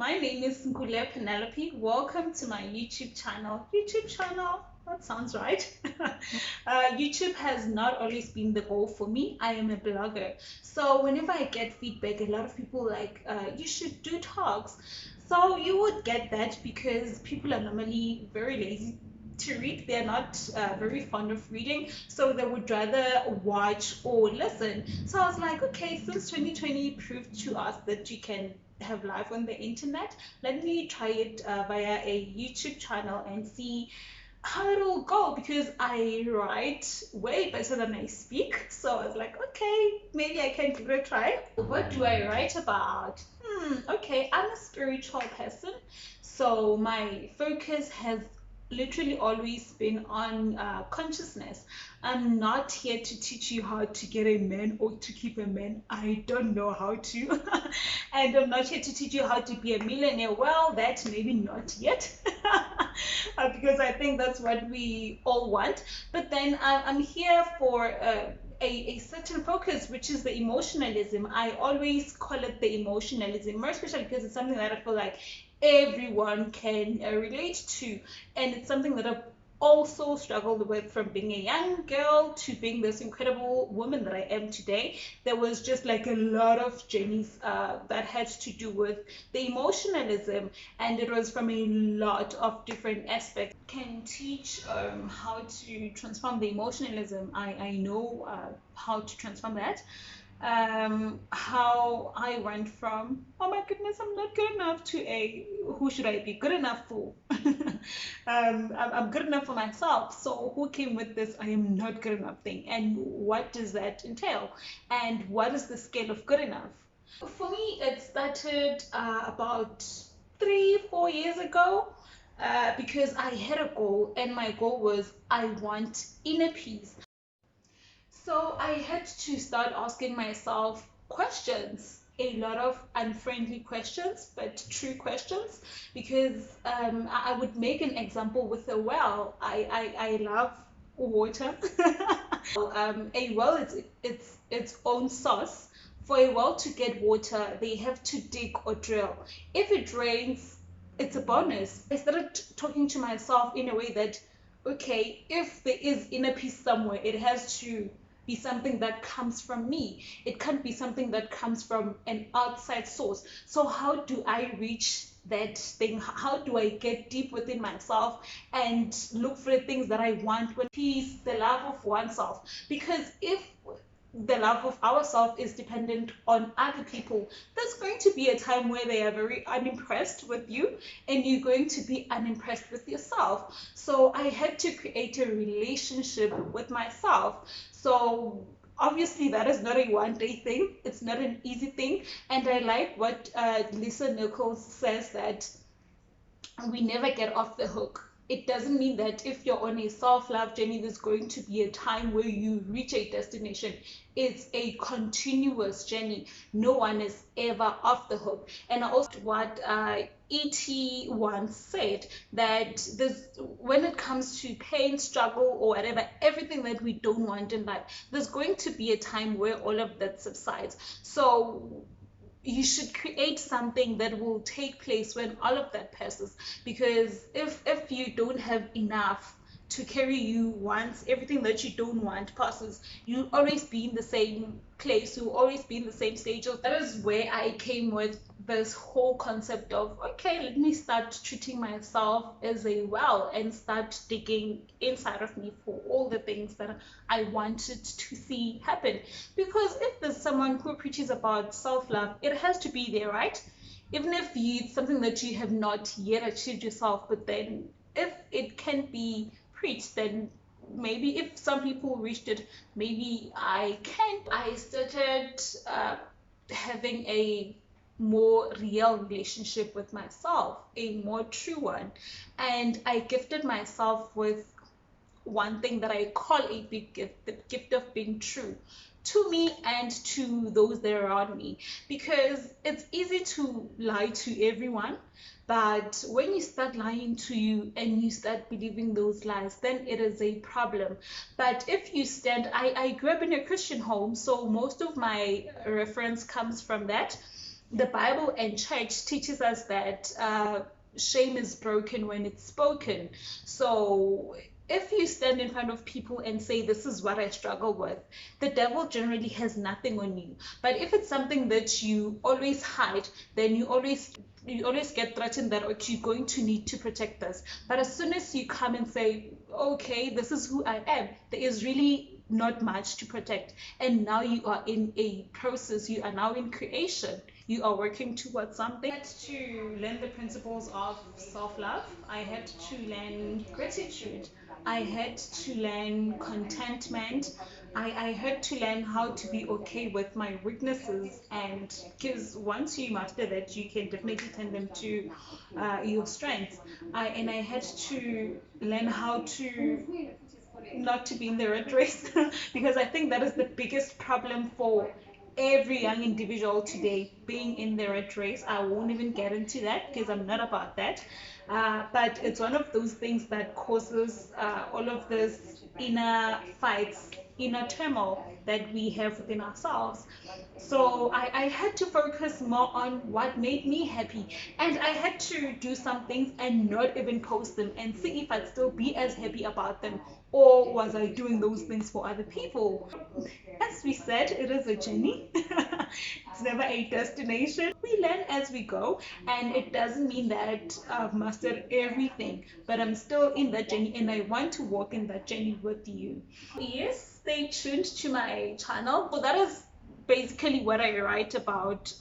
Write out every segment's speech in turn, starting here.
My name is Nkule Penelope. Welcome to my YouTube channel. YouTube channel? That sounds right. YouTube has not always been the goal for me. I am a blogger. So whenever I get feedback, a lot of people like, you should do talks. So you would get that because people are normally very lazy to read. They're not very fond of reading, so they would rather watch or listen. So I was like, okay, since 2020 proved to us that you can have live on the internet, let me try it via a YouTube channel and see how it'll go, because I write way better than I speak. So I was like, okay, maybe I can give it a try. What do I write about? Okay, I'm a spiritual person, so my focus has literally always been on consciousness. I'm not here to teach you how to get a man or to keep a man. I don't know how to. And I'm not here to teach you how to be a millionaire. Well, that maybe not yet. Because I think that's what we all want. But then I'm here for a certain focus, which is the emotionalism. I always call it the emotionalism, more especially because it's something that I feel like everyone can relate to. And it's something that I've also struggled with from being a young girl to being this incredible woman that I am today. There was just like a lot of journeys that had to do with the emotionalism, and it was from a lot of different aspects. Can teach how to transform the emotionalism. I know how to transform that. How I went from, oh my goodness, I'm not good enough, to a, who should I be good enough for? I'm good enough for myself. So who came with this I am not good enough thing? And what does that entail? And what is the scale of good enough? For me, it started about 3, 4 years ago. Because I had a goal, and my goal was I want inner peace. So I had to start asking myself questions, a lot of unfriendly questions, but true questions, because I would make an example with a well. I love water. A well is its own source. For a well to get water, they have to dig or drill. If it rains, it's a bonus. I started talking to myself in a way that, okay, if there is inner peace somewhere, it has to be something that comes from me. It can't be something that comes from an outside source. So how do I reach that thing? How do I get deep within myself and look for the things that I want? When peace, the love of oneself. Because if the love of ourselves is dependent on other people, there's going to be a time where they are very unimpressed with you, and you're going to be unimpressed with yourself. So I had to create a relationship with myself. So obviously that is not a one-day thing, it's not an easy thing. And I like what Lisa Nichols says, that we never get off the hook. It doesn't mean that if you're on a self-love journey, there's going to be a time where you reach a destination. It's a continuous journey. No one is ever off the hook. And also what E.T. once said, that this, when it comes to pain, struggle, or whatever, everything that we don't want in life, there's going to be a time where all of that subsides. So you should create something that will take place when all of that passes. Because if you don't have enough to carry you once everything that you don't want passes, you'll always be in the same place, you'll always be in the same stage. That is where I came with this whole concept of, okay, let me start treating myself as a well, and start digging inside of me for all the things that I wanted to see happen. Because if there's someone who preaches about self-love, it has to be there, right? Even if it's something that you have not yet achieved yourself, but then if it can be preached, then maybe if some people reached it, maybe I can. I started having a more real relationship with myself, a more true one. And I gifted myself with one thing that I call a big gift, the gift of being true to me and to those that are around me. Because it's easy to lie to everyone, but when you start lying to you and you start believing those lies, then it is a problem. But if you stand, I grew up in a Christian home, so most of my reference comes from that. The Bible and church teaches us that shame is broken when it's spoken. So if you stand in front of people and say, this is what I struggle with, the devil generally has nothing on you. But if it's something that you always hide, then you always get threatened that, okay, you're going to need to protect this. But as soon as you come and say, okay, this is who I am, there is really not much to protect. And now you are in a process, you are now in creation, you are working towards something. I had to learn the principles of self-love. I had to learn gratitude. I had to learn contentment. I had to learn how to be okay with my weaknesses, and because once you master that, you can definitely turn them to your strengths. I had to learn how to not to be in the rat race because I think that is the biggest problem for every young individual today, being in the rat race. I won't even get into that because I'm not about that. But it's one of those things that causes all of this inner fights, inner turmoil that we have within ourselves. So I had to focus more on what made me happy. And I had to do some things and not even post them and see if I'd still be as happy about them, or was I doing those things for other people? As we said, it is a journey. It's never a destination. We learn as we go, and it doesn't mean that I've mastered everything, but I'm still in that journey and I want to walk in that journey with you. Yes, stay tuned to my channel. So that is basically what I write about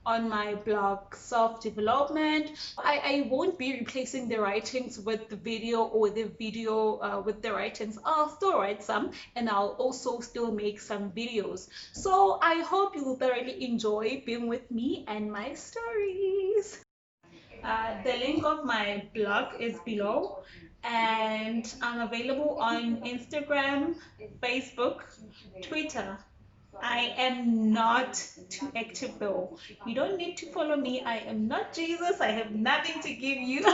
on my blog, self-development. I won't be replacing the writings with the video, or the video with the writings. I'll still write some, and I'll also still make some videos. So I hope you will thoroughly enjoy being with me and my stories. The link of my blog is below, and I'm available on Instagram, Facebook, Twitter. I am not too active though. You don't need to follow me. I am not Jesus. I have nothing to give you.